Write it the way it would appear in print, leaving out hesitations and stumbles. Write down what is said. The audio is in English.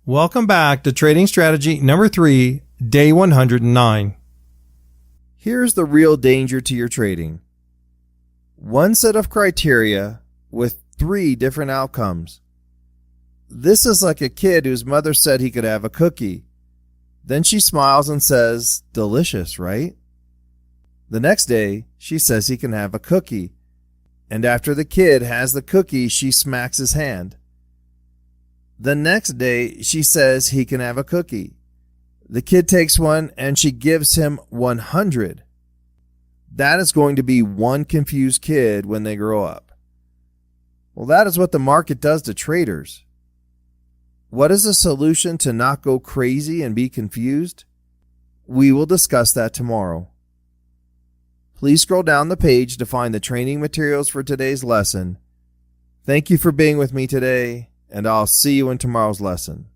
Welcome back to Trading Strategy number 3, day 109. Here's the real danger to your trading. One set of criteria with 3 different outcomes. This is like a kid whose mother said he could have a cookie. Then she smiles and says, "Delicious, right?" The next day, she says he can have a cookie. And after the kid has the cookie, she smacks his hand. The next day, she says he can have a cookie. The kid takes one and she gives him 100. That is going to be one confused kid when they grow up. Well, that is what the market does to traders. What is the solution to not go crazy and be confused? We will discuss that tomorrow. Please scroll down the page to find the training materials for today's lesson. Thank you for being with me today, and I'll see you in tomorrow's lesson.